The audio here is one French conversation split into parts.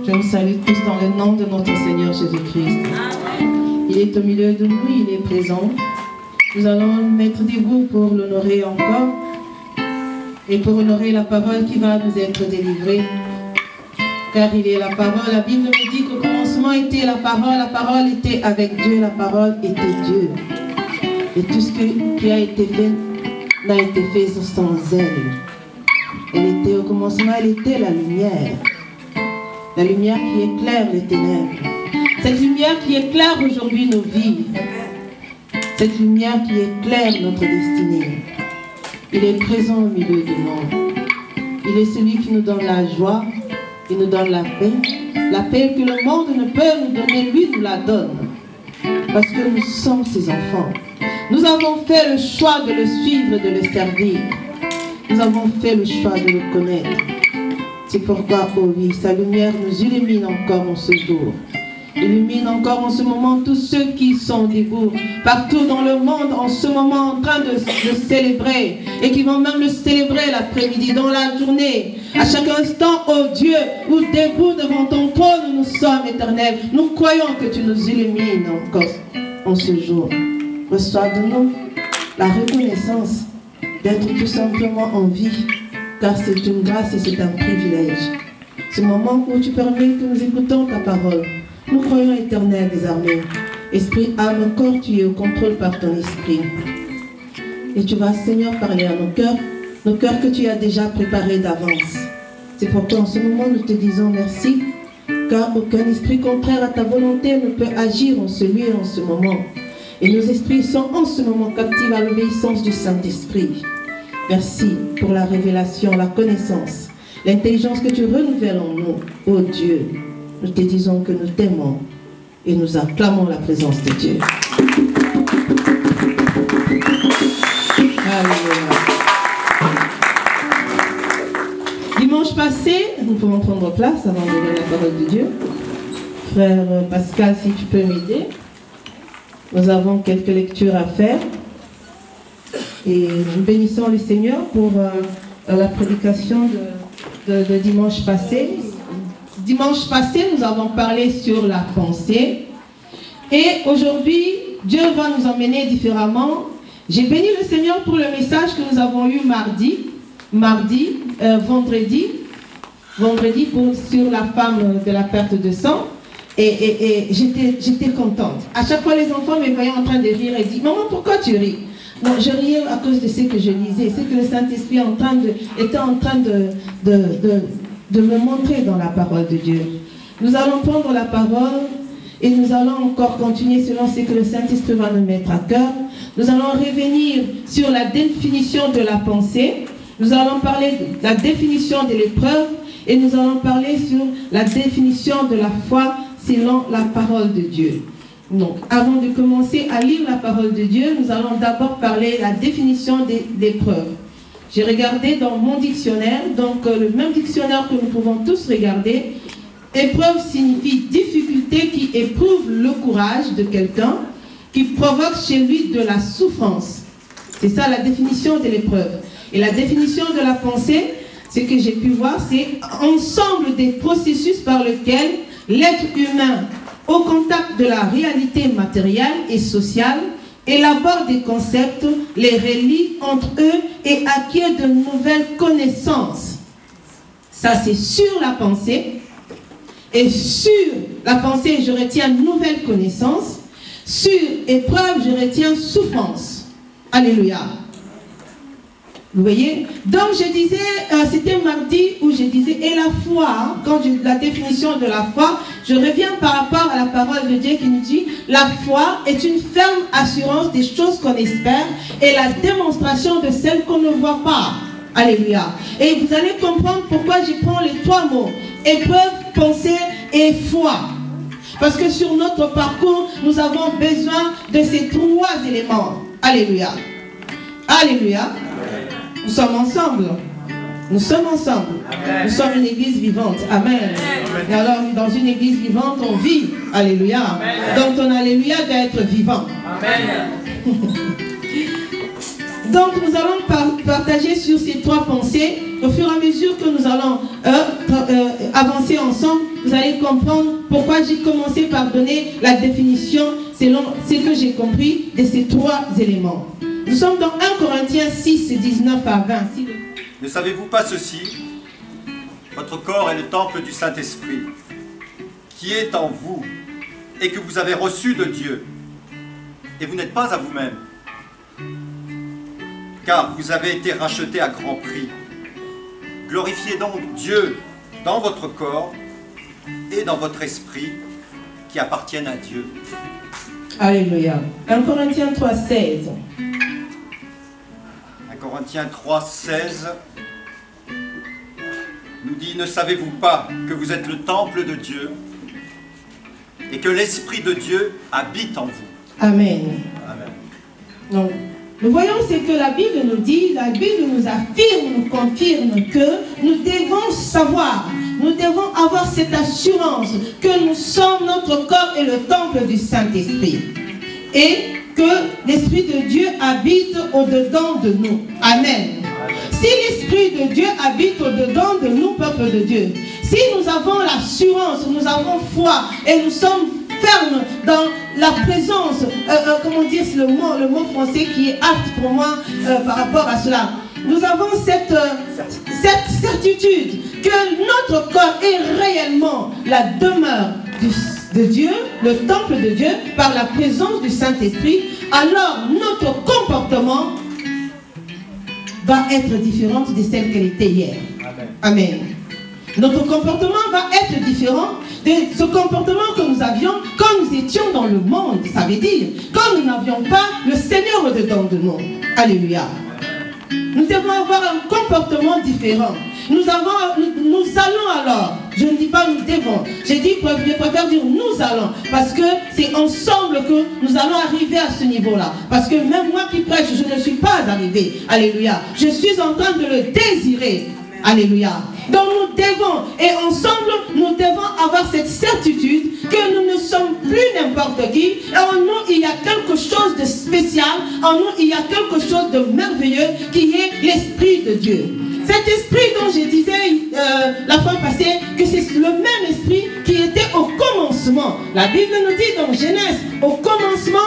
Je vous salue tous dans le nom de notre Seigneur Jésus-Christ. Il est au milieu de nous, il est présent. Nous allons mettre debout pour l'honorer encore et pour honorer la parole qui va nous être délivrée. Car il est la parole. La Bible nous dit qu'au commencement était la parole était avec Dieu, la parole était Dieu. Et tout ce qui a été fait n'a été fait sans elle. Elle était au commencement, elle était la lumière. La lumière qui éclaire les ténèbres. Cette lumière qui éclaire aujourd'hui nos vies. Cette lumière qui éclaire notre destinée. Il est présent au milieu du monde. Il est celui qui nous donne la joie, qui nous donne la paix que le monde ne peut nous donner, lui nous la donne. Parce que nous sommes ses enfants. Nous avons fait le choix de le suivre, de le servir. Nous avons fait le choix de le connaître. C'est pourquoi, oh oui, sa lumière nous illumine encore en ce jour. Illumine encore en ce moment tous ceux qui sont debout, partout dans le monde, en ce moment, en train de célébrer, et qui vont même le célébrer l'après-midi, dans la journée. À chaque instant, oh Dieu, où debout devant ton trône, nous sommes éternels. Nous croyons que tu nous illumines encore en ce jour. Reçois de nous la reconnaissance d'être tout simplement en vie, car c'est une grâce et c'est un privilège. Ce moment où tu permets que nous écoutons ta parole. Nous croyons éternel des armées. Esprit, âme, corps, tu es au contrôle par ton esprit. Et tu vas, Seigneur, parler à nos cœurs que tu as déjà préparés d'avance. C'est pourquoi en ce moment nous te disons merci, car aucun esprit contraire à ta volonté ne peut agir en ce lieu et en ce moment. Et nos esprits sont en ce moment captifs à l'obéissance du Saint-Esprit. Merci pour la révélation, la connaissance, l'intelligence que tu renouvelles en nous, ô Dieu. Nous te disons que nous t'aimons et nous acclamons la présence de Dieu. Alléluia. Dimanche passé, nous pouvons prendre place avant de lire la parole de Dieu. Frère Pascal, si tu peux m'aider. Nous avons quelques lectures à faire. Et nous bénissons le Seigneur pour la prédication de dimanche passé. Dimanche passé, nous avons parlé sur la pensée. Et aujourd'hui, Dieu va nous emmener différemment. J'ai béni le Seigneur pour le message que nous avons eu vendredi sur la femme de la perte de sang. Et j'étais contente. À chaque fois, les enfants me voyaient en train de rire et disent « Maman, pourquoi tu ris ?» Non, je riais à cause de ce que je lisais, ce que le Saint-Esprit était en train de me montrer dans la parole de Dieu. Nous allons prendre la parole et nous allons encore continuer selon ce que le Saint-Esprit va nous mettre à cœur. Nous allons revenir sur la définition de la pensée. Nous allons parler de la définition de l'épreuve et nous allons parler sur la définition de la foi selon la parole de Dieu. Donc, avant de commencer à lire la parole de Dieu, nous allons d'abord parler de la définition d'épreuve. J'ai regardé dans mon dictionnaire, donc le même dictionnaire que nous pouvons tous regarder. Épreuve signifie difficulté qui éprouve le courage de quelqu'un, qui provoque chez lui de la souffrance. C'est ça la définition de l'épreuve. Et la définition de la pensée, ce que j'ai pu voir, c'est ensemble des processus par lesquels l'être humain, au contact de la réalité matérielle et sociale, élabore des concepts, les relie entre eux et acquiert de nouvelles connaissances. Ça, c'est sur la pensée. Et sur la pensée, je retiens nouvelles connaissances. Sur épreuve, je retiens souffrance. Alléluia. Vous voyez? Donc, je disais, c'était mardi où je disais, et la foi, quand la définition de la foi, je reviens par rapport à la parole de Dieu qui nous dit, la foi est une ferme assurance des choses qu'on espère et la démonstration de celles qu'on ne voit pas. Alléluia. Et vous allez comprendre pourquoi je prends les trois mots, épreuve, pensée et foi. Parce que sur notre parcours, nous avons besoin de ces trois éléments. Alléluia. Alléluia. Nous sommes ensemble. Nous sommes ensemble. Amen. Nous sommes une église vivante. Amen. Amen. Et alors, dans une église vivante, on vit. Alléluia. Amen. Donc, ton alléluia doit être vivant. Amen. Donc, nous allons partager sur ces trois pensées au fur et à mesure que nous allons avancer ensemble, vous allez comprendre pourquoi j'ai commencé par donner la définition selon ce que j'ai compris de ces trois éléments. Nous sommes dans 1 Corinthiens 6, 19 à 20. Ne savez-vous pas ceci? Votre corps est le temple du Saint-Esprit, qui est en vous, et que vous avez reçu de Dieu. Et vous n'êtes pas à vous-même, car vous avez été rachetés à grand prix. Glorifiez donc Dieu dans votre corps et dans votre esprit, qui appartiennent à Dieu. Alléluia. 1 Corinthiens 3, 16. 1 Corinthiens 3, 16 nous dit: ne savez-vous pas que vous êtes le temple de Dieu et que l'Esprit de Dieu habite en vous? Amen. Amen. Donc, nous voyons ce que la Bible nous dit. La Bible nous affirme, nous confirme que nous devons savoir, nous devons avoir cette assurance que nous sommes, notre corps est le temple du Saint-Esprit. Et que l'Esprit de Dieu habite au-dedans de nous. Amen. Si l'Esprit de Dieu habite au-dedans de nous, peuple de Dieu, si nous avons l'assurance, nous avons foi et nous sommes fermes dans la présence, comment dire le mot français qui est apte pour moi par rapport à cela, nous avons cette certitude que notre corps est réellement la demeure de Dieu, le temple de Dieu, par la présence du Saint-Esprit, alors notre comportement va être différent de celle qu'elle était hier. Amen. Amen. Notre comportement va être différent de ce comportement que nous avions quand nous étions dans le monde. Ça veut dire, quand nous n'avions pas le Seigneur au-dedans de nous. Alléluia. Nous devons avoir un comportement différent. Nous allons alors, je ne dis pas nous devons, je préfère dire nous allons, parce que c'est ensemble que nous allons arriver à ce niveau-là. Parce que même moi qui prêche, je ne suis pas arrivé. Alléluia. Je suis en train de le désirer. Alléluia. Donc nous devons, et ensemble, nous devons avoir cette certitude que nous ne sommes plus n'importe qui. En nous, il y a quelque chose de spécial. En nous, il y a quelque chose de merveilleux qui est l'Esprit de Dieu. Cet esprit dont je disais la fois passée que c'est le même esprit qui était au commencement. La Bible nous dit dans Genèse, au commencement,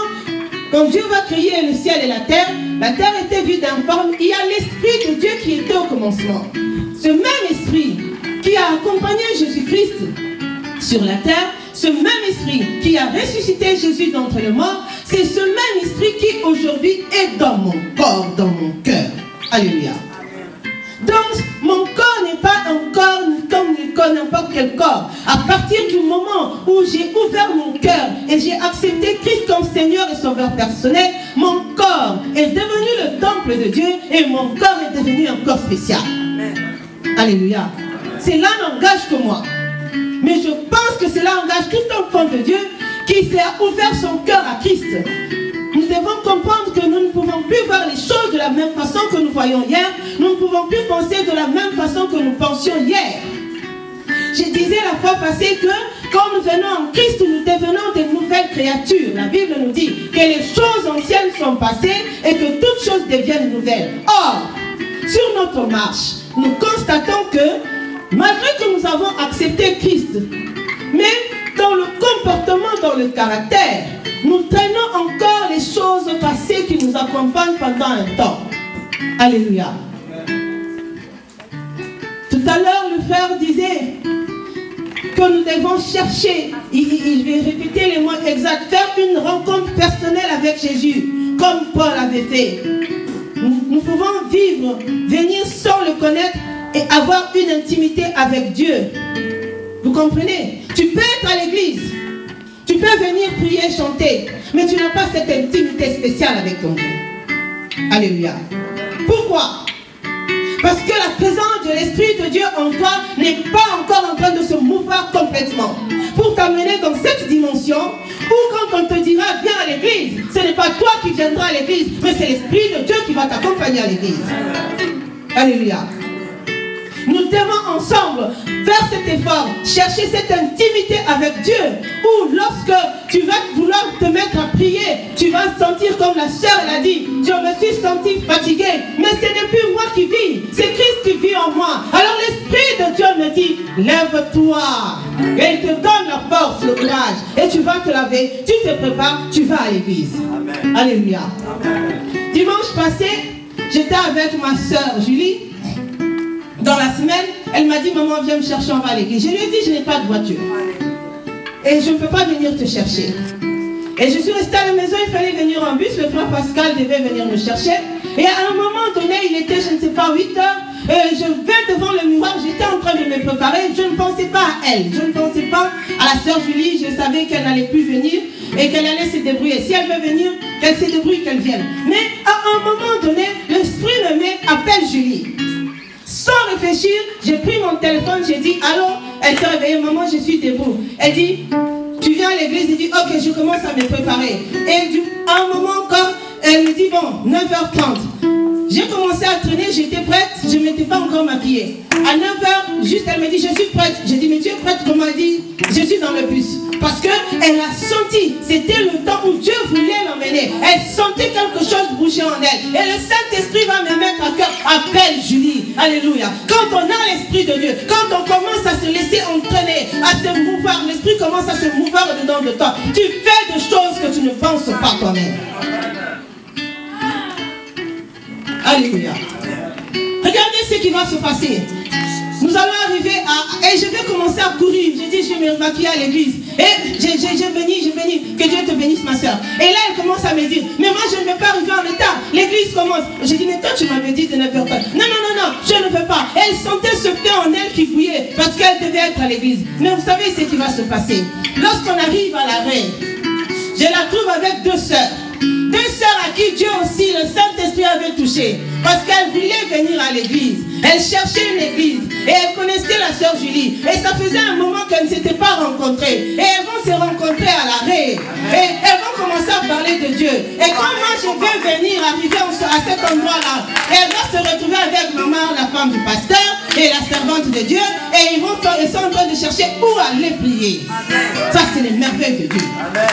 quand Dieu va créer le ciel et la terre était vue d'informe. Il y a l'Esprit de Dieu qui était au commencement. Ce même esprit qui a accompagné Jésus-Christ sur la terre, ce même esprit qui a ressuscité Jésus d'entre les morts, c'est ce même esprit qui aujourd'hui est dans mon corps, dans mon cœur. Alléluia. Donc, mon corps n'est pas un corps comme n'importe quel corps. À partir du moment où j'ai ouvert mon cœur et j'ai accepté Christ comme Seigneur et Sauveur personnel, mon corps est devenu le temple de Dieu et mon corps est devenu un corps spécial. Amen. Alléluia. Cela n'engage que moi. Mais je pense que cela engage tout enfant de Dieu qui s'est ouvert son cœur à Christ. Nous devons comprendre que nous ne pouvons plus voir les choses de la même façon que nous voyions hier. Nous ne pouvons plus penser de la même façon que nous pensions hier. Je disais la fois passée que quand nous venons en Christ, nous devenons de nouvelles créatures. La Bible nous dit que les choses anciennes sont passées et que toutes choses deviennent nouvelles. Or, sur notre marche, nous constatons que malgré que nous avons accepté Christ, mais dans le comportement, dans le caractère, nous traînons encore les choses passées qui nous accompagnent pendant un temps. Alléluia. Tout à l'heure, le frère disait que nous devons chercher, je vais répéter les mots exacts, faire une rencontre personnelle avec Jésus, comme Paul avait fait. Nous pouvons vivre, venir sans le connaître et avoir une intimité avec Dieu. Vous comprenez? Tu peux être à l'église, tu peux venir prier, chanter, mais tu n'as pas cette intimité spéciale avec ton Dieu. Alléluia. Pourquoi? Parce que la présence de l'Esprit de Dieu en toi n'est pas encore en train de se mouvoir complètement. Pour t'amener dans cette dimension, où quand on te dira viens à l'église, ce n'est pas toi qui viendras à l'église, mais c'est l'Esprit de Dieu qui va t'accompagner à l'église. Alléluia. Nous devons ensemble faire cet effort, chercher cette intimité avec Dieu, où lorsque tu vas vouloir te mettre à prier, tu vas sentir comme la sœur l'a dit, je me suis sentie fatiguée, mais ce n'est plus moi qui vit, c'est Christ qui vit en moi. Alors l'Esprit de Dieu me dit, lève-toi. Et il te donne la force, le courage. Et tu vas te laver, tu te prépares, tu vas à l'église. Alléluia. Amen. Dimanche passé, j'étais avec ma soeur Julie. Dans la semaine, elle m'a dit, maman, viens me chercher, on va à l'église. Je lui ai dit, je n'ai pas de voiture. Et je ne peux pas venir te chercher. Et je suis restée à la maison, il fallait venir en bus. Le frère Pascal devait venir me chercher. Et à un moment donné, il était, je ne sais pas, 8 heures. Je vais devant le miroir, j'étais en train de me préparer. Je ne pensais pas à elle. Je ne pensais pas à la sœur Julie. Je savais qu'elle n'allait plus venir et qu'elle allait se débrouiller. Si elle veut venir, qu'elle se débrouille, qu'elle vienne. Mais à un moment donné, l'esprit me met, appelle Julie. Sans réfléchir, j'ai pris mon téléphone, j'ai dit, allô, elle s'est réveillée, maman, je suis debout. Elle dit, tu viens à l'église, elle dit, ok, je commence à me préparer. Et à un moment encore, elle me dit, bon, 9h30. J'ai commencé à traîner, j'étais prête, je ne m'étais pas encore maquillée. À 9h, juste elle me dit, je suis prête. J'ai dit, mais tu es prête? Comment elle dit? Je suis dans le bus. Parce qu'elle a senti, c'était le temps où Dieu voulait l'emmener. Elle sentait quelque chose bouger en elle. Et le Saint-Esprit va me mettre à cœur. Appelle Julie. Alléluia. Quand on a l'Esprit de Dieu, quand on commence à se laisser entraîner, à se mouvoir, l'Esprit commence à se mouvoir dedans de toi. Tu fais des choses que tu ne penses pas toi-même. Alléluia. Regardez ce qui va se passer. Nous allons arriver à... Et je vais commencer à courir. J'ai dit, je vais me maquiller à l'église. Et j'ai béni. Que Dieu te bénisse, ma soeur. Et là, elle commence à me dire, mais moi, je ne vais pas arriver en retard. L'église commence. J'ai dit, mais toi, tu m'avais dit de 9h30. Non, je ne veux pas. Et elle sentait ce feu en elle qui bouillait parce qu'elle devait être à l'église. Mais vous savez ce qui va se passer. Lorsqu'on arrive à l'arrêt, je la trouve avec deux sœurs. Deux sœurs à qui Dieu aussi, le Saint-Esprit avait touché. Parce qu'elle voulait venir à l'église. Elle cherchait une église. Et elle connaissait la sœur Julie. Et ça faisait un moment qu'elles ne s'étaient pas rencontrées. Et elles vont se rencontrer à l'arrêt. Et elles vont commencer à parler de Dieu. Et quand moi je vais venir, arriver à cet endroit-là, elle va se retrouver avec maman, la femme du pasteur, et la servante de Dieu. Et ils sont en train de chercher où aller prier. Amen. Ça, c'est les merveilles de Dieu. Amen.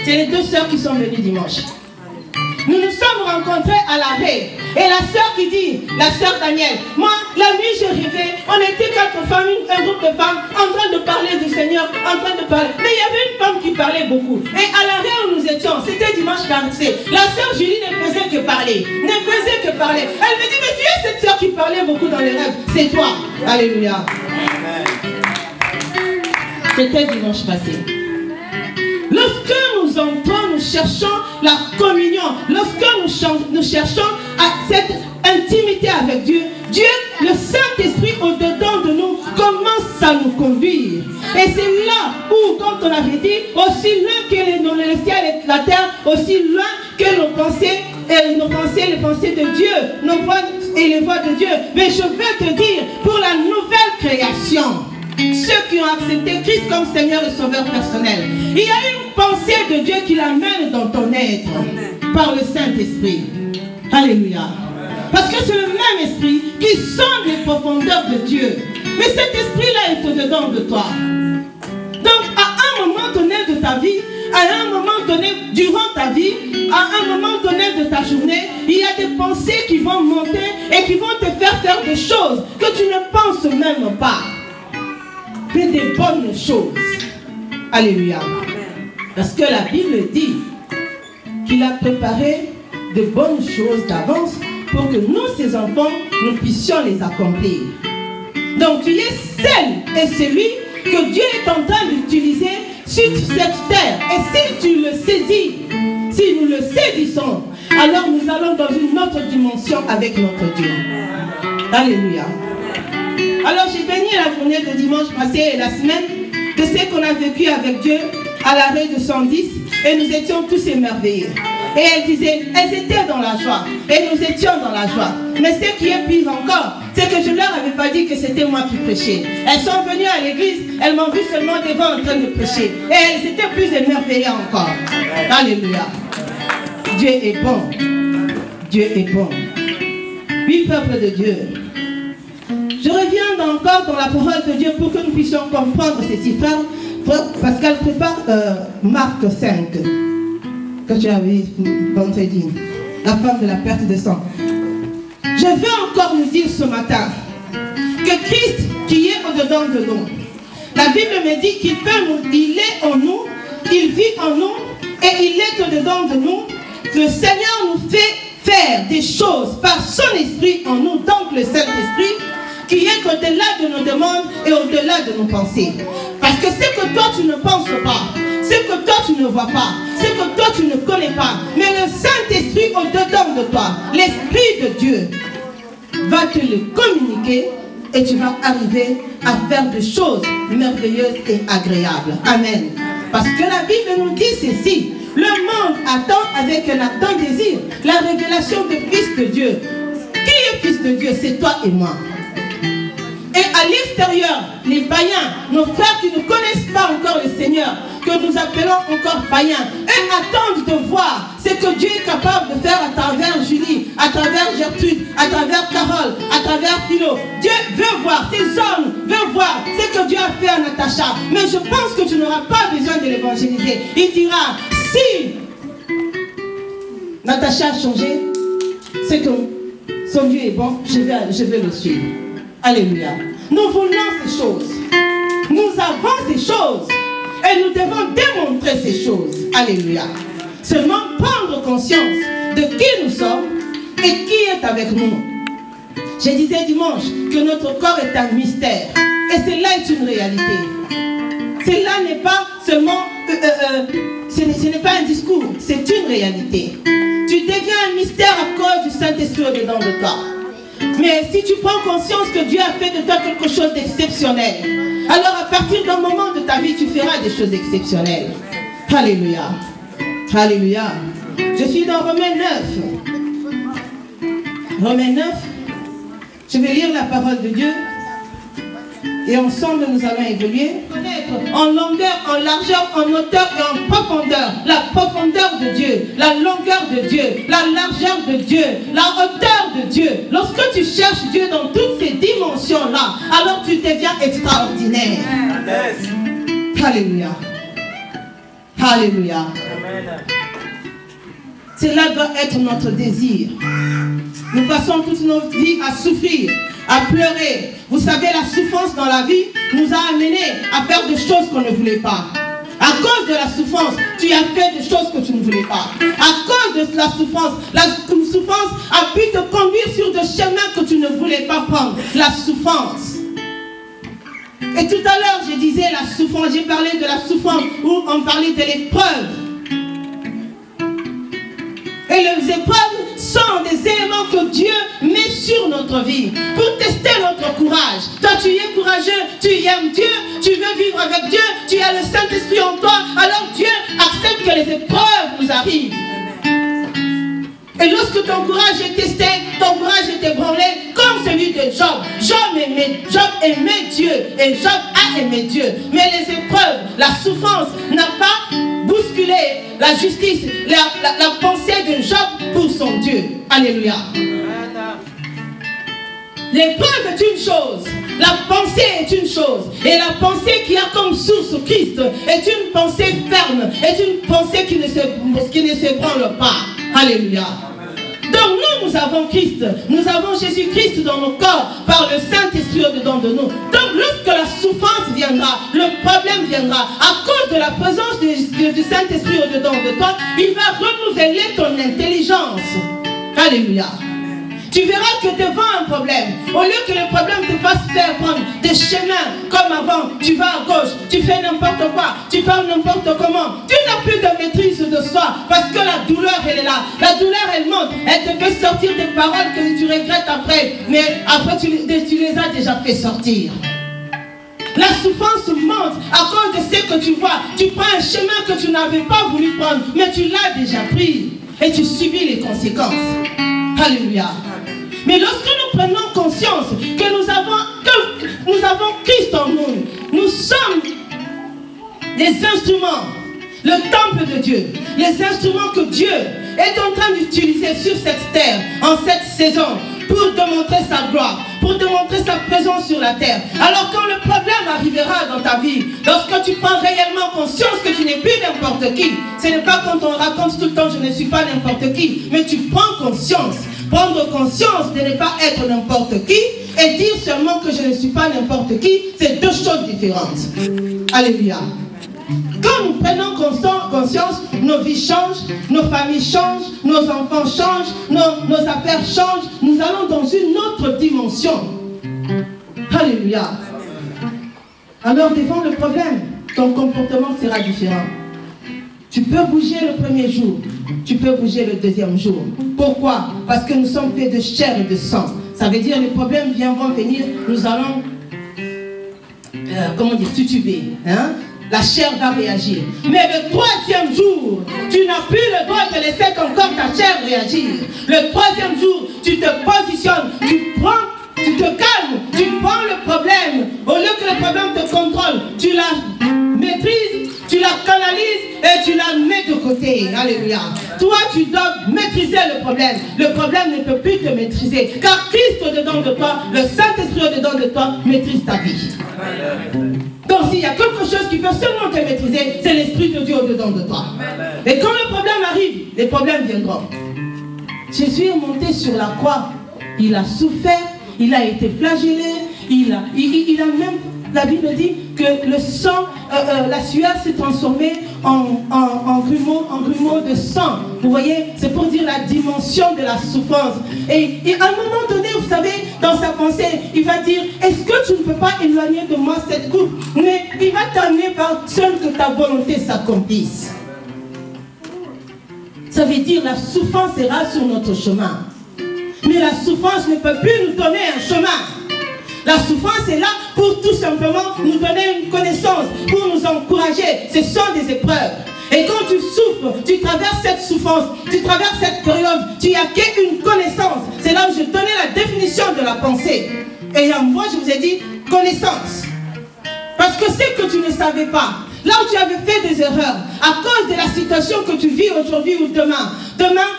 C'est les deux sœurs qui sont venues dimanche. Nous nous sommes rencontrés à l'arrêt. Et la sœur qui dit, la sœur Daniel, moi, la nuit j'ai rêvé, on était 4 femmes, un groupe de femmes, en train de parler du Seigneur, en train de parler. Mais il y avait une femme qui parlait beaucoup. Et à l'arrêt où nous étions, c'était dimanche passé, la sœur Julie ne faisait que parler. Elle me dit, mais tu es cette sœur qui parlait beaucoup dans les rêves. C'est toi. Alléluia. C'était dimanche passé. Lorsque nous entrons, nous cherchons la communion. Lorsque nous cherchons cette intimité avec Dieu, Dieu, le Saint-Esprit au-dedans de nous, commence à nous conduire. Et c'est là où, comme on avait dit, aussi loin que le ciel et la terre, aussi loin que nos pensées, les pensées de Dieu, nos voix et les voix de Dieu. Mais je veux te dire, pour la nouvelle création, ceux qui ont accepté Christ comme Seigneur et Sauveur personnel, il y a une pensée de Dieu qui l'amène dans ton être. Amen. Par le Saint-Esprit. Alléluia. Parce que c'est le même esprit qui sonde les profondeurs de Dieu. Mais cet esprit-là est au-dedans de toi. Donc à un moment donné de ta vie, à un moment donné durant ta vie, à un moment donné de ta journée, il y a des pensées qui vont monter et qui vont te faire des choses que tu ne penses même pas. Mais des bonnes choses. Alléluia. Parce que la Bible dit qu'il a préparé de bonnes choses d'avance pour que nous, ses enfants, nous puissions les accomplir. Donc tu es celle et celui que Dieu est en train d'utiliser sur cette terre. Et si tu le saisis, si nous le saisissons, alors nous allons dans une autre dimension avec notre Dieu. Alléluia. Alors j'ai béni la journée de dimanche passé et la semaine de ce qu'on a vécu avec Dieu à l'arrêt de 110 et nous étions tous émerveillés. Et elles disaient, elles étaient dans la joie et nous étions dans la joie. Mais ce qui est pire encore, c'est que je ne leur avais pas dit que c'était moi qui prêchais. Elles sont venues à l'église, elles m'ont vu seulement devant en train de prêcher. Et elles étaient plus émerveillées encore. Alléluia. Dieu est bon. Dieu est bon. Oui, peuple de Dieu. Je reviens encore dans la parole de Dieu pour que nous puissions comprendre ces frères. Pascal prépare Marc 5. que tu avais vendredi, la femme de la perte de sang. Je veux encore nous dire ce matin que Christ qui est au-dedans de nous, la Bible me dit qu'il est en nous, il vit en nous et il est au-dedans de nous. Le Seigneur nous fait faire des choses par son esprit en nous, donc le Saint-Esprit, qui est au-delà de nos demandes et au-delà de nos pensées. Parce que ce que toi tu ne penses pas, ce que toi tu ne vois pas, ce que toi tu ne connais pas, mais le Saint-Esprit au-dedans de toi, l'Esprit de Dieu, va te le communiquer et tu vas arriver à faire des choses merveilleuses et agréables. Amen. Parce que la Bible nous dit ceci: le monde attend avec un ardent désir la révélation du Fils de Dieu. Qui est Fils de Dieu? C'est toi et moi. Et à l'extérieur, les païens, nos frères qui ne connaissent pas encore le Seigneur, que nous appelons encore païens, eux attendent de voir ce que Dieu est capable de faire à travers Julie, à travers Gertrude, à travers Carole, à travers Philo. Dieu veut voir, ces hommes veulent voir ce que Dieu a fait à Natacha. Mais je pense que tu n'auras pas besoin de l'évangéliser. Il dira, si Natacha a changé, c'est que son Dieu est bon, je vais le suivre. Alléluia. Nous voulons ces choses. Nous avons ces choses. Et nous devons démontrer ces choses. Alléluia. Seulement prendre conscience de qui nous sommes et qui est avec nous. Je disais dimanche que notre corps est un mystère. Et cela est une réalité. Cela n'est pas seulement... ce n'est pas un discours, c'est une réalité. Tu deviens un mystère à cause du Saint-Esprit au-dedans de toi. Mais si tu prends conscience que Dieu a fait de toi quelque chose d'exceptionnel, alors à partir d'un moment de ta vie, tu feras des choses exceptionnelles. Alléluia. Alléluia. Je suis dans Romains 9. Romains 9. Je vais lire la parole de Dieu. Et ensemble, nous allons évoluer. En longueur, en largeur, en hauteur et en profondeur. La profondeur de Dieu, la longueur de Dieu, la largeur de Dieu, la hauteur de Dieu. Lorsque tu cherches Dieu dans toutes ces dimensions-là, alors tu deviens extraordinaire. Alléluia. Alléluia. Cela doit être notre désir. Nous passons toute notre vie à souffrir, à pleurer. Vous savez, la souffrance dans la vie nous a amenés à faire des choses qu'on ne voulait pas. À cause de la souffrance, tu as fait des choses que tu ne voulais pas. À cause de la souffrance a pu te conduire sur des chemins que tu ne voulais pas prendre. La souffrance. Et tout à l'heure, je disais la souffrance, j'ai parlé de la souffrance où on parlait de l'épreuve. Et les épreuves sont des éléments que Dieu met sur notre vie pour tester notre courage. Toi, tu es courageux, tu aimes Dieu, tu veux vivre avec Dieu, tu as le Saint-Esprit en toi, alors Dieu accepte que les épreuves nous arrivent. Et lorsque ton courage est testé, ton courage est ébranlé, comme celui de Job. Job aimait Dieu et Job a aimé Dieu. Mais les épreuves, la souffrance n'a pas bousculé la justice, la pensée de Job pour son Dieu. Alléluia. L'épreuve est une chose, la pensée est une chose, et la pensée qui a comme source Christ est une pensée ferme, est une pensée qui ne s'ébranle pas. Alléluia. Donc nous avons Christ, nous avons Jésus-Christ dans nos corps par le Saint-Esprit au-dedans de nous. Donc lorsque la souffrance viendra, le problème viendra, à cause de la présence du Saint-Esprit au-dedans de toi, il va renouveler ton intelligence. Alléluia. Tu verras que devant un problème, au lieu que le problème te fasse faire prendre des chemins comme avant, tu vas à gauche, tu fais n'importe quoi, tu parles n'importe comment, tu n'as plus de maîtrise de soi parce que la douleur elle est là. La douleur elle monte, elle te fait sortir des paroles que tu regrettes après, mais après tu les as déjà fait sortir. La souffrance monte à cause de ce que tu vois. Tu prends un chemin que tu n'avais pas voulu prendre, mais tu l'as déjà pris et tu subis les conséquences. Alléluia. Mais lorsque nous prenons conscience que nous avons Christ en nous, nous sommes les instruments, le temple de Dieu, les instruments que Dieu est en train d'utiliser sur cette terre, en cette saison, pour démontrer sa gloire, pour te montrer sa présence sur la terre. Alors quand le problème arrivera dans ta vie, lorsque tu prends réellement conscience que tu n'es plus n'importe qui, ce n'est pas quand on raconte tout le temps je ne suis pas n'importe qui, mais tu prends conscience. Prendre conscience de ne pas être n'importe qui et dire seulement que je ne suis pas n'importe qui, c'est deux choses différentes. Alléluia. Quand nous prenons conscience, nos vies changent, nos familles changent, nos enfants changent, nos affaires changent. Nous allons dans une autre dimension. Alléluia. Alors devant le problème, ton comportement sera différent. Tu peux bouger le premier jour, tu peux bouger le deuxième jour. Pourquoi? Parce que nous sommes faits de chair et de sang. Ça veut dire les problèmes vont venir, nous allons, comment dire, tutuber. Hein? La chair va réagir. Mais le troisième jour, tu n'as plus le droit de laisser encore ta chair réagir. Le troisième jour, tu te positionnes, tu te calmes, tu prends le problème. Au lieu que le problème te contrôle, tu la maîtrises, tu la canalises et tu la mets de côté. Alléluia. Toi, tu dois maîtriser le problème. Le problème ne peut plus te maîtriser. Car Christ au-dedans de toi, le Saint-Esprit au-dedans de toi, maîtrise ta vie. Donc s'il y a quelque chose qui peut seulement te maîtriser, c'est l'Esprit de Dieu au-dedans de toi. Et quand le problème arrive, les problèmes viendront. Jésus est monté sur la croix. Il a souffert, il a été flagellé, il a même, la Bible dit que le sang, la sueur s'est transformée en grumeaux de sang. Vous voyez, c'est pour dire la dimension de la souffrance. Et à un moment donné, vous savez, dans sa pensée, il va dire, est-ce que tu ne peux pas éloigner de moi cette coupe? Mais il va t'amener par seul que ta volonté s'accomplisse. Ça veut dire la souffrance sera sur notre chemin. Mais la souffrance ne peut plus nous donner un chemin. La souffrance est là pour tout simplement nous donner une connaissance, pour nous encourager. Ce sont des épreuves. Et quand tu souffres, tu traverses cette souffrance, tu traverses cette période, tu acquiers une connaissance. C'est là où je donnais la définition de la pensée. Et moi, je vous ai dit connaissance. Parce que c'est que tu ne savais pas. Là où tu avais fait des erreurs, à cause de la situation que tu vis aujourd'hui ou demain,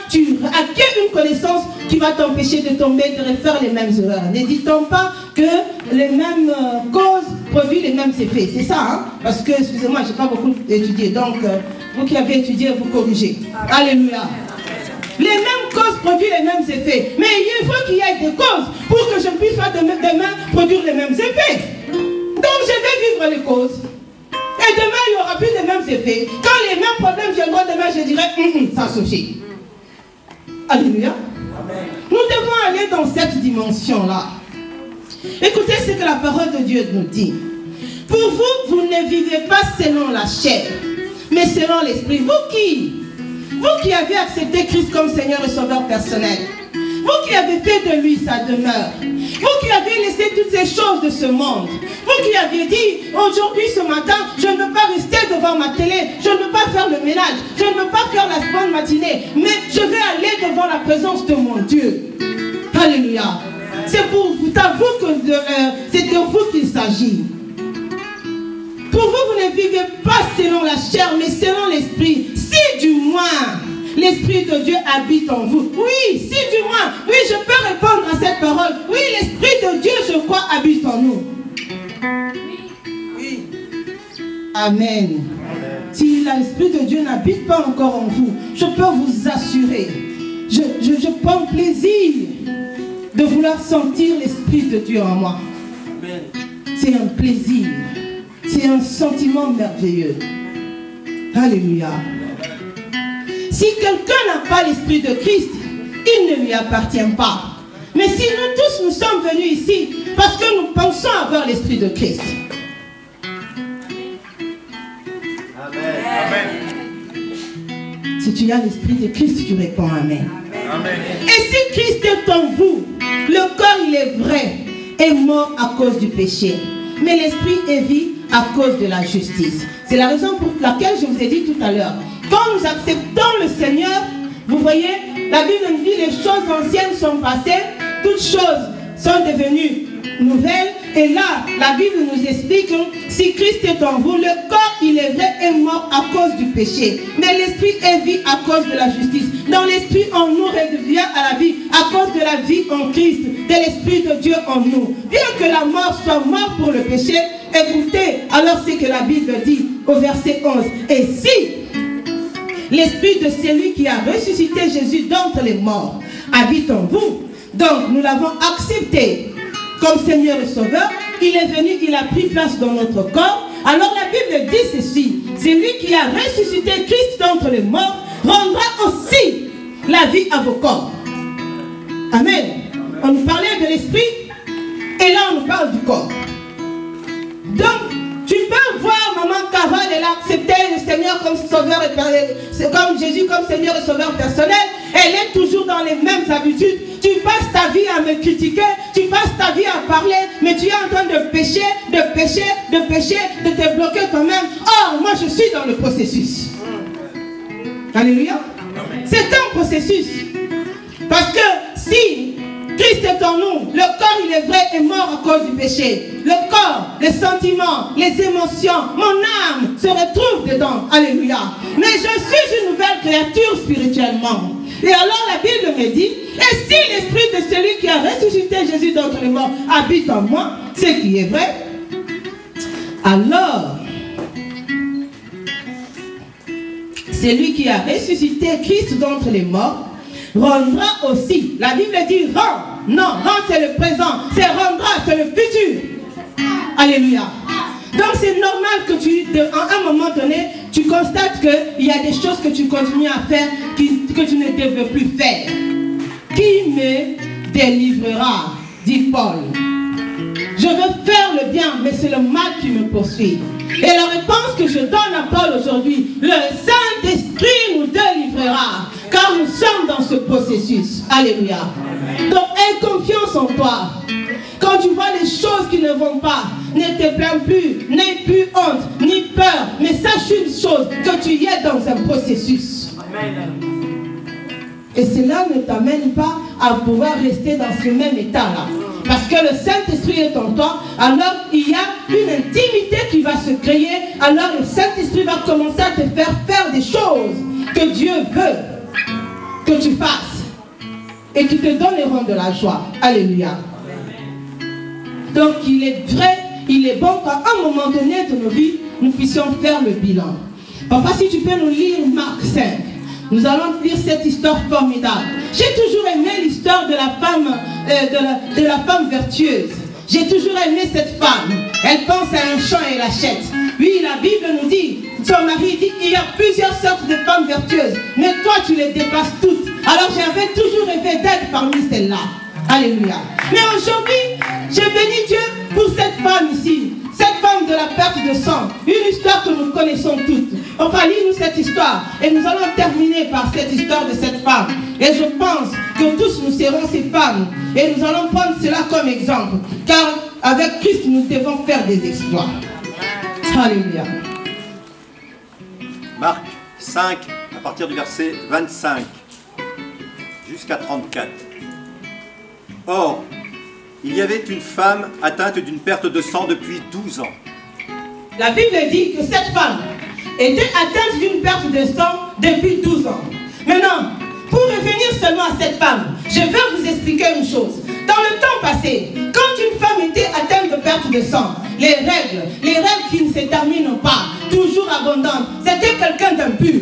tu acquiers une connaissance qui va t'empêcher de tomber, de refaire les mêmes erreurs. Ne dit-on pas que les mêmes causes produisent les mêmes effets? C'est ça, hein? Parce que, excusez-moi, je n'ai pas beaucoup étudié. Donc, vous qui avez étudié, vous corrigez. Alléluia. Les mêmes causes produisent les mêmes effets. Mais il faut qu'il y ait des causes pour que je puisse demain produire les mêmes effets. Donc, je vais vivre les causes. Et demain, il n'y aura plus les mêmes effets. Quand les mêmes problèmes viendront demain, je dirai, ça suffit. Alléluia. Amen. Nous devons aller dans cette dimension-là. Écoutez ce que la parole de Dieu nous dit. Pour vous, vous ne vivez pas selon la chair, mais selon l'esprit. Vous qui avez accepté Christ comme Seigneur et Sauveur personnel, vous qui avez fait de lui sa demeure, vous qui avez laissé toutes ces choses de ce monde, vous qui aviez dit, aujourd'hui, ce matin, je ne veux pas rester devant ma télé, je ne veux pas faire le ménage, je ne veux pas faire la bonne matinée, mais je vais aller devant la présence de mon Dieu. Alléluia. C'est pour vous, c'est de vous qu'il s'agit. Pour vous, vous ne vivez pas selon la chair, mais selon l'esprit. Si du moins l'Esprit de Dieu habite en vous. Oui, si du moins, oui, je peux répondre à cette parole. Oui, l'Esprit de Dieu, je crois, habite en nous. Oui. Amen. Si l'Esprit de Dieu n'habite pas encore en vous, je peux vous assurer, je prends plaisir de vouloir sentir l'Esprit de Dieu en moi. C'est un plaisir. C'est un sentiment merveilleux. Alléluia. Si quelqu'un n'a pas l'Esprit de Christ, il ne lui appartient pas. Mais si nous tous nous sommes venus ici, parce que nous pensons avoir l'Esprit de Christ. Amen. Si tu as l'Esprit de Christ, tu réponds Amen. Amen. Et si Christ est en vous, le corps il est vrai, est mort à cause du péché. Mais l'Esprit est vie à cause de la justice. C'est la raison pour laquelle je vous ai dit tout à l'heure. Quand nous acceptons le Seigneur, vous voyez, la Bible nous dit les choses anciennes sont passées, toutes choses sont devenues nouvelles. Et là, la Bible nous explique que si Christ est en vous, le corps, il est vrai, est mort à cause du péché. Mais l'esprit est vie à cause de la justice. Dans l'esprit, on nous revient à la vie à cause de la vie en Christ, de l'Esprit de Dieu en nous. Bien que la mort soit morte pour le péché, écoutez, alors c'est que la Bible dit au verset 11. Et si l'Esprit de celui qui a ressuscité Jésus d'entre les morts habite en vous, donc nous l'avons accepté comme Seigneur et Sauveur, il est venu, il a pris place dans notre corps. Alors la Bible dit ceci, c'est lui qui a ressuscité Christ d'entre les morts, rendra aussi la vie à vos corps. Amen. On nous parlait de l'esprit et là on nous parle du corps. Donc, tu peux voir maman Carole, elle a accepté le Seigneur comme sauveur et comme Jésus comme Seigneur et sauveur personnel. Elle est toujours dans les mêmes habitudes. Tu passes ta vie à me critiquer, tu passes ta vie à parler, mais tu es en train de pécher, de pécher, de pécher, de te bloquer toi-même. Or, moi je suis dans le processus. Alléluia. C'est un processus. Parce que si Christ est en nous, le corps il est vrai est mort à cause du péché. Le corps, les sentiments, les émotions, mon âme se retrouve dedans. Alléluia. Mais je suis une nouvelle créature spirituellement. Et alors la Bible me dit, et si l'esprit de celui qui a ressuscité Jésus d'entre les morts habite en moi, ce qui est vrai, alors celui qui a ressuscité Christ d'entre les morts rendra aussi. La Bible dit rend. Non, rend c'est le présent, c'est rendra, c'est le futur. Alléluia. Donc c'est normal que à un moment donné, tu constates qu'il y a des choses que tu continues à faire que tu ne devais plus faire. Qui me délivrera, dit Paul. Je veux faire le bien, mais c'est le mal qui me poursuit. Et la réponse que je donne à Paul aujourd'hui, le Saint-Esprit nous délivrera, car nous sommes dans ce processus. Alléluia. Donc aie confiance en toi. Quand tu vois les choses qui ne vont pas, ne te plains plus, n'aie plus honte, ni peur, mais sache une chose, que tu es dans un processus. Amen. Et cela ne t'amène pas à pouvoir rester dans ce même état-là. Parce que le Saint-Esprit est en toi, alors il y a une intimité qui va se créer, alors le Saint-Esprit va commencer à te faire des choses que Dieu veut que tu fasses et qui te donneront de la joie. Alléluia. Donc il est vrai, il est bon qu'à un moment donné de nos vies, nous puissions faire le bilan. Papa, si tu peux nous lire Marc 5. Nous allons lire cette histoire formidable. J'ai toujours aimé l'histoire de la femme, de la femme vertueuse. J'ai toujours aimé cette femme. Elle pense à un champ et l'achète. Oui, la Bible nous dit, son mari dit qu'il y a plusieurs sortes de femmes vertueuses. Mais toi, tu les dépasses toutes. Alors j'avais toujours rêvé d'être parmi celles-là. Alléluia. Mais aujourd'hui, je bénis Dieu pour cette femme ici. Cette femme de la perte de sang. Une histoire que nous connaissons toutes. Enfin, lis-nous cette histoire. Et nous allons terminer par cette histoire de cette femme. Et je pense que tous nous serons ces femmes. Et nous allons prendre cela comme exemple. Car avec Christ, nous devons faire des exploits. Alléluia. Marc 5, à partir du verset 25 jusqu'à 34. Or, il y avait une femme atteinte d'une perte de sang depuis 12 ans. La Bible dit que cette femme était atteinte d'une perte de sang depuis 12 ans. Maintenant, pour revenir seulement à cette femme, je vais vous expliquer une chose. Dans le temps passé, quand une femme était atteinte de perte de sang, les règles qui ne se terminent pas, toujours abondantes, c'était quelqu'un d'impur.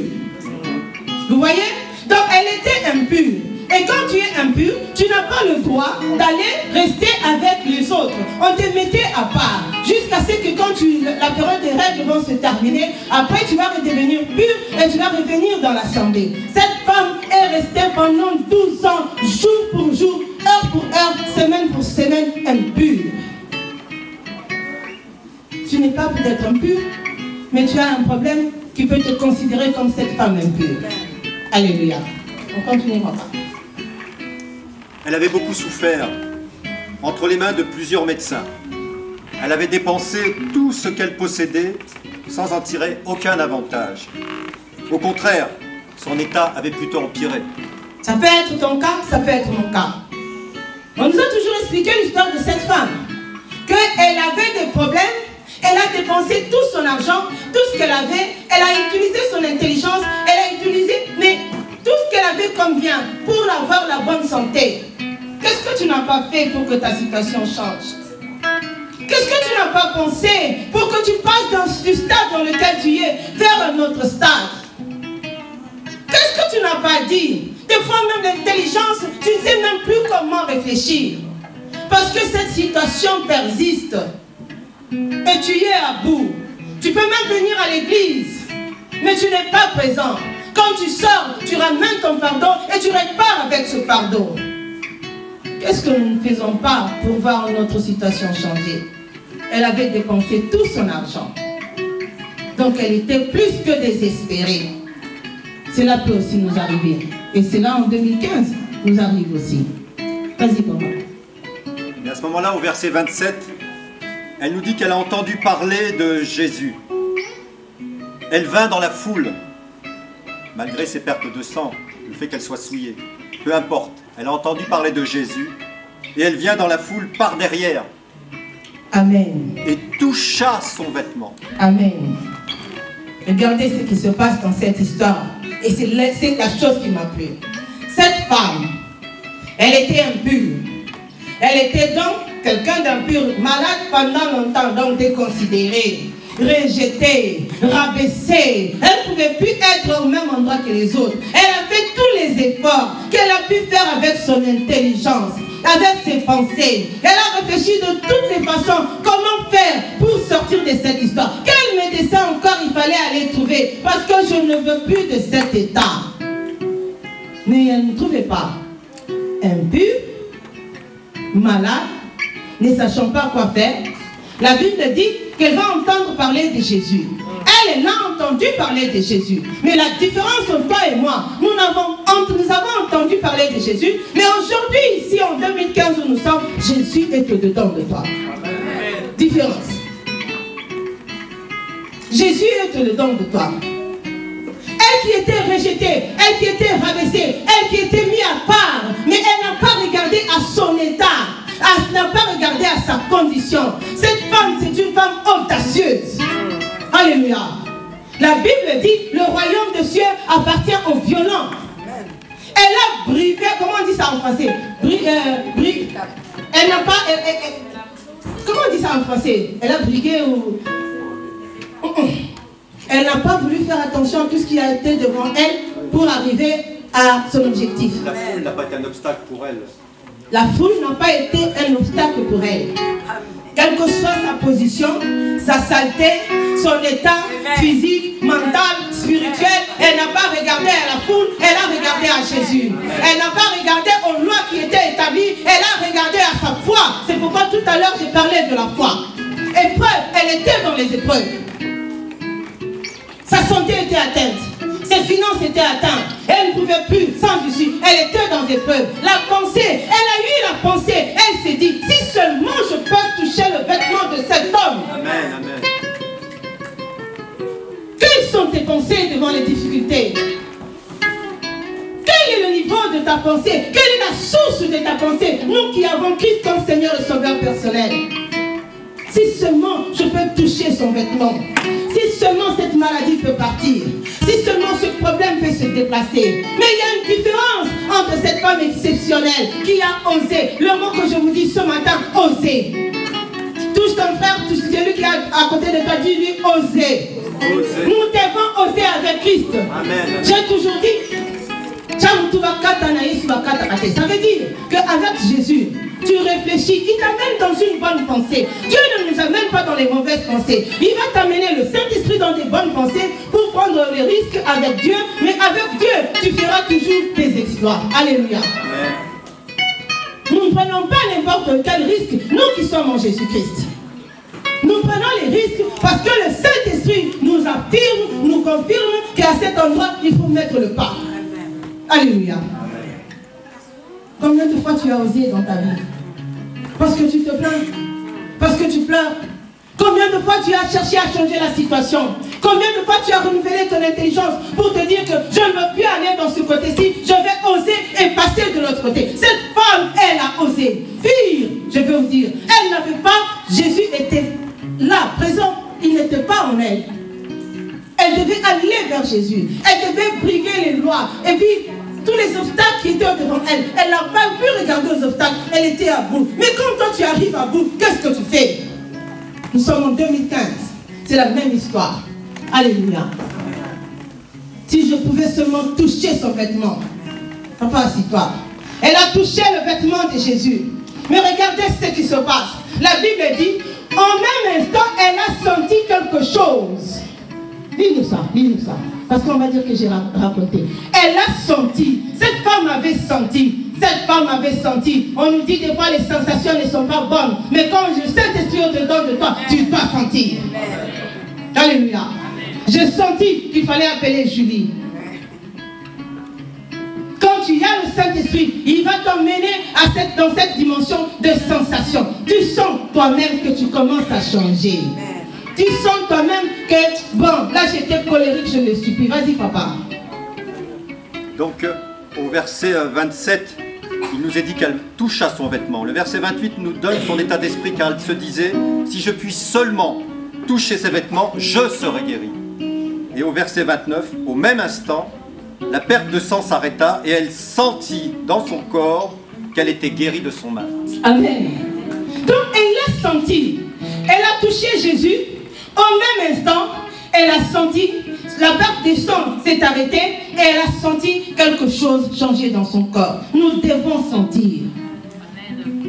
Vous voyez? Donc elle était impure. Et quand tu es impur, tu n'as pas le droit d'aller rester avec les autres. On te mettait à part. Jusqu'à ce que quand la période des règles vont se terminer, après tu vas redevenir pur et tu vas revenir dans l'assemblée. Cette femme est restée pendant 12 ans, jour pour jour, heure pour heure, semaine pour semaine, impure. Tu n'es pas peut-être impur, mais tu as un problème qui peut te considérer comme cette femme impure. Alléluia. On continuera pas. Elle avait beaucoup souffert entre les mains de plusieurs médecins. Elle avait dépensé tout ce qu'elle possédait sans en tirer aucun avantage. Au contraire, son état avait plutôt empiré. Ça peut être ton cas, ça peut être mon cas. On nous a toujours expliqué l'histoire de cette femme. Qu'elle avait des problèmes, elle a dépensé tout son argent, tout ce qu'elle avait, elle a utilisé son intelligence, elle a utilisé, mais tout ce qu'elle avait comme comme bien pour avoir la bonne santé. Qu'est-ce que tu n'as pas fait pour que ta situation change? Qu'est-ce que tu n'as pas pensé pour que tu passes du stade dans lequel tu es vers un autre stade? Qu'est-ce que tu n'as pas dit? Des fois même l'intelligence, tu ne sais même plus comment réfléchir. Parce que cette situation persiste. Et tu es à bout. Tu peux même venir à l'église, mais tu n'es pas présent. Quand tu sors, tu ramènes ton fardeau et tu repars avec ce fardeau. Qu'est-ce que nous ne faisons pas pour voir notre situation changer? Elle avait dépensé tout son argent. Donc elle était plus que désespérée. Cela peut aussi nous arriver. Et cela en 2015 nous arrive aussi. Vas-y, Papa. Et à ce moment-là, au verset 27, elle nous dit qu'elle a entendu parler de Jésus. Elle vint dans la foule, malgré ses pertes de sang, le fait qu'elle soit souillée. Peu importe, elle a entendu parler de Jésus et elle vient dans la foule par derrière. Amen. Et toucha son vêtement. Amen. Regardez ce qui se passe dans cette histoire. Et c'est la chose qui m'a plu. Cette femme, elle était impure. Elle était donc quelqu'un d'impur, malade pendant longtemps, donc déconsidérée, rejetée, rabaissée. Elle ne pouvait plus être au même endroit que les autres. Elle a fait tous les efforts qu'elle a pu faire avec son intelligence, avec ses pensées. Elle a réfléchi de toutes les façons comment faire pour sortir de cette histoire. Quel médecin encore il fallait aller trouver, parce que je ne veux plus de cet état. Mais elle ne trouvait pas. Impure, malade, ne sachant pas quoi faire. La Bible dit qu'elle va entendre parler de Jésus. Elle a entendu parler de Jésus. Mais la différence entre toi et moi, nous avons entendu parler de Jésus, mais aujourd'hui, ici en 2015 où nous sommes, Jésus est au-dedans de toi. Amen. Différence. Jésus est au-dedans de toi. Elle qui était rejetée, elle qui était rabaissée, elle qui était mise à part, mais elle n'a pas regardé à son état. Elle n'a pas regardé à sa condition. Cette femme, c'est une femme audacieuse. Alléluia. La Bible dit, le royaume des cieux appartient aux violents. Elle a brivé, comment on dit ça en français? Elle n'a pas... comment on dit ça en français? Elle a brigué ou... Elle n'a pas voulu faire attention à tout ce qui a été devant elle pour arriver à son objectif. La foule n'a pas été un obstacle pour elle. La foule n'a pas été un obstacle pour elle. Quelle que soit sa position, sa saleté, son état physique, mental, spirituel, elle n'a pas regardé à la foule, elle a regardé à Jésus. Elle n'a pas regardé aux lois qui étaient établies, elle a regardé à sa foi. C'est pourquoi tout à l'heure j'ai parlé de la foi. Épreuve, elle était dans les épreuves. Sa santé était atteinte. Ses finances étaient atteintes. Elle ne pouvait plus, sans issue. Elle était dans des épreuves. La pensée, elle a eu la pensée. Elle s'est dit, si seulement je peux toucher le vêtement de cet homme. Amen, amen. Quelles sont tes pensées devant les difficultés? Quel est le niveau de ta pensée? Quelle est la source de ta pensée? Nous qui avons Christ comme Seigneur et Sauveur personnel. Si seulement je peux toucher son vêtement. Si seulement cette maladie peut partir. Si seulement ce problème peut se déplacer. Mais il y a une différence entre cette femme exceptionnelle qui a osé. Le mot que je vous dis ce matin, oser. Touche ton frère, touche celui qui est à côté de toi, dis-lui oser. Nous devons oser avec Christ. Amen. J'ai toujours dit, ça veut dire qu'avec Jésus, tu réfléchis, il t'amène dans une bonne pensée. Dieu ne nous amène pas dans les mauvaises pensées. Il va t'amener le Saint-Esprit dans des bonnes pensées pour prendre les risques avec Dieu. Mais avec Dieu, tu feras toujours des exploits. Alléluia. Amen. Nous ne prenons pas n'importe quel risque, nous qui sommes en Jésus-Christ. Nous prenons les risques parce que le Saint-Esprit nous affirme, nous confirme qu'à cet endroit, il faut mettre le pas. Alléluia. Combien de fois tu as osé dans ta vie? Parce que tu te plains. Parce que tu pleures. Combien de fois tu as cherché à changer la situation? Combien de fois tu as renouvelé ton intelligence pour te dire que je ne veux plus aller dans ce côté-ci, je vais oser et passer de l'autre côté. Cette femme, elle a osé. Pire, je veux vous dire, elle n'avait pas, Jésus était là, présent, il n'était pas en elle. Elle devait aller vers Jésus. Elle devait briguer les lois. Et puis, tous les obstacles qui étaient devant elle. Elle n'a pas pu regarder aux obstacles, elle était à bout. Mais quand toi tu arrives à bout, qu'est-ce que tu fais? Nous sommes en 2015, c'est la même histoire. Alléluia. Si je pouvais seulement toucher son vêtement. Papa, assis-toi. Elle a touché le vêtement de Jésus. Mais regardez ce qui se passe. La Bible dit, en même instant, elle a senti quelque chose. Lis-nous ça, lis-nous ça. Parce qu'on va dire que j'ai raconté. Elle a senti. Cette femme avait senti. Cette femme avait senti. On nous dit des fois les sensations ne sont pas bonnes. Mais quand le Saint-Esprit est dedans de toi, tu dois sentir. Alléluia. J'ai senti qu'il fallait appeler Julie. Quand tu as le Saint-Esprit, il va t'emmener dans cette dimension de sensation. Tu sens toi-même que tu commences à changer. Tu sens toi-même que, bon, là j'étais colérique, je ne suis plus. Vas-y papa. Donc au verset 27, il nous est dit qu'elle toucha son vêtement. Le verset 28 nous donne son état d'esprit car elle se disait, si je puis seulement toucher ses vêtements, je serai guéri. Et au verset 29, au même instant, la perte de sang s'arrêta et elle sentit dans son corps qu'elle était guérie de son mal. Amen. Donc elle l'a senti. Elle a touché Jésus. Au même instant, elle a senti, la perte de sang s'est arrêtée et elle a senti quelque chose changer dans son corps. Nous devons sentir.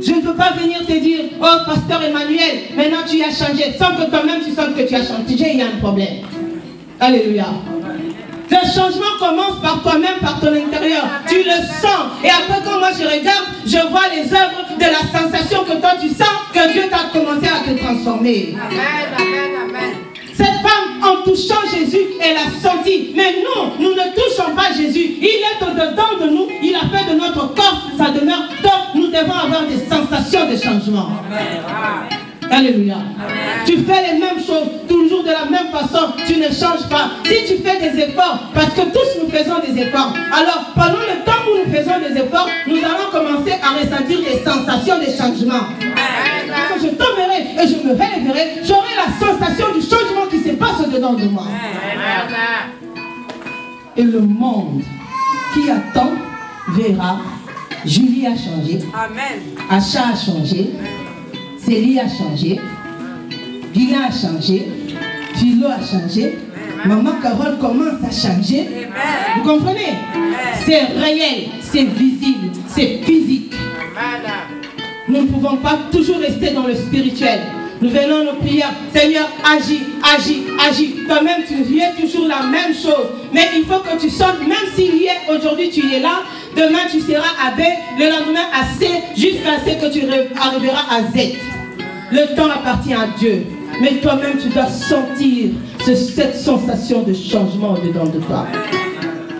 Je ne peux pas venir te dire, oh pasteur Emmanuel, maintenant tu as changé, sans que toi-même tu sens que tu as changé, il y a un problème. Alléluia. Le changement commence par toi-même, par ton intérieur. Tu le sens. Et après, quand moi je regarde, je vois les œuvres de la sensation que toi tu sens que Dieu t'a commencé à te transformer. Amen, amen, amen. Cette femme, en touchant Jésus, elle a senti. Mais nous ne touchons pas Jésus. Il est au-dedans de nous. Il a fait de notre corps sa demeure. Donc, nous devons avoir des sensations de changement. Amen. Alléluia. Amen. Tu fais les mêmes choses, toujours de la même façon, tu ne changes pas. Si tu fais des efforts, parce que tous nous faisons des efforts, alors pendant le temps où nous faisons des efforts, nous allons commencer à ressentir des sensations de changement. Amen. Quand je tomberai et je me relèverai, j'aurai la sensation du changement qui se passe dedans de moi. Amen. Et le monde qui attend verra. Julie a changé. Amen. Acha a changé. Célie a changé, Guilain a changé, Philo a changé, Maman Carole commence à changer. Vous comprenez? C'est réel, c'est visible, c'est physique. Nous ne pouvons pas toujours rester dans le spirituel. Nous venons nos prières, Seigneur, agis, agis, agis. Toi-même, tu es toujours la même chose. Mais il faut que tu sortes, même si aujourd'hui tu es là, demain tu seras à B, le lendemain à C, jusqu'à ce que tu arriveras à Z. Le temps appartient à Dieu. Mais toi-même, tu dois sentir cette sensation de changement dedans de toi.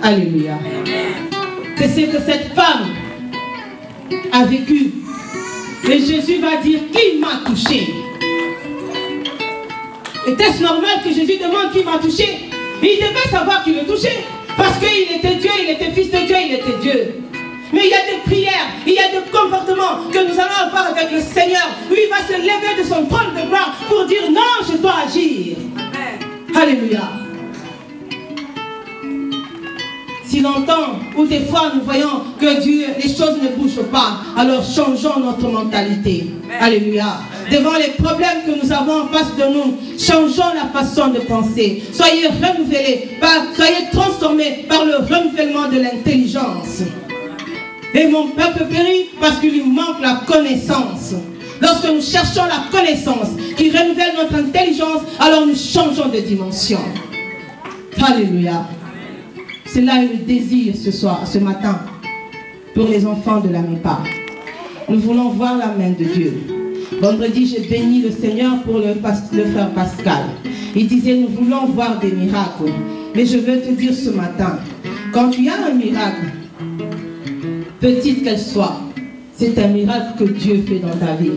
Alléluia. C'est ce que cette femme a vécu. Et Jésus va dire, qui m'a touché? Était-ce normal que Jésus demande qui m'a touché? Il devait savoir qui le touchait. Parce qu'il était Dieu, il était fils de Dieu, il était Dieu. Mais il y a des prières, il y a des comportements que nous allons avoir avec le Seigneur. Où il va se lever de son trône de gloire pour dire non, je dois agir. Amen. Alléluia. Si longtemps, ou des fois nous voyons que Dieu, les choses ne bougent pas, alors changeons notre mentalité. Amen. Alléluia. Amen. Devant les problèmes que nous avons en face de nous, changeons la façon de penser. Soyez renouvelés, soyez transformés par le renouvellement de l'intelligence. Et mon peuple périt parce qu'il lui manque la connaissance. Lorsque nous cherchons la connaissance qui renouvelle notre intelligence, alors nous changeons de dimension. Alléluia. C'est là le désir ce matin, pour les enfants de la MIPA. Nous voulons voir la main de Dieu. Vendredi, j'ai béni le Seigneur pour le frère Pascal. Il disait, nous voulons voir des miracles. Mais je veux te dire ce matin, quand tu as un miracle, petite qu'elle soit, c'est un miracle que Dieu fait dans ta vie.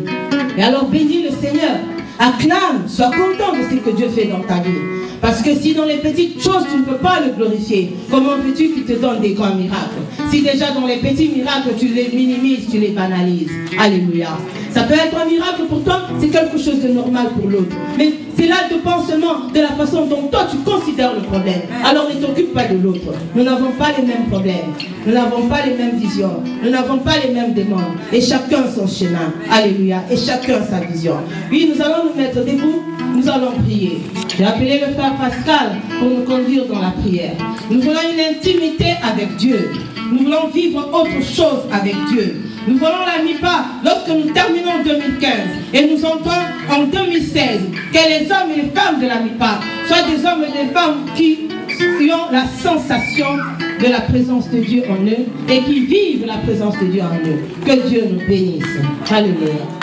Et alors bénis le Seigneur, acclame, sois content de ce que Dieu fait dans ta vie. Parce que si dans les petites choses tu ne peux pas le glorifier, comment veux-tu qu'il te donne des grands miracles? Si déjà dans les petits miracles tu les minimises, tu les banalises. Alléluia. Ça peut être un miracle pour toi, c'est quelque chose de normal pour l'autre. Mais cela dépend seulement de la façon dont toi tu considères le problème. Alors ne t'occupe pas de l'autre. Nous n'avons pas les mêmes problèmes. Nous n'avons pas les mêmes visions. Nous n'avons pas les mêmes demandes. Et chacun son chemin. Alléluia. Et chacun sa vision. Oui, nous allons nous mettre debout. Nous allons prier. J'ai appelé le frère Pascal pour nous conduire dans la prière. Nous voulons une intimité avec Dieu. Nous voulons vivre autre chose avec Dieu. Nous voulons la MIPA lorsque nous terminons en 2015 et nous entrons en 2016. Que les hommes et les femmes de la MIPA soient des hommes et des femmes qui ont la sensation de la présence de Dieu en eux et qui vivent la présence de Dieu en eux. Que Dieu nous bénisse. Alléluia.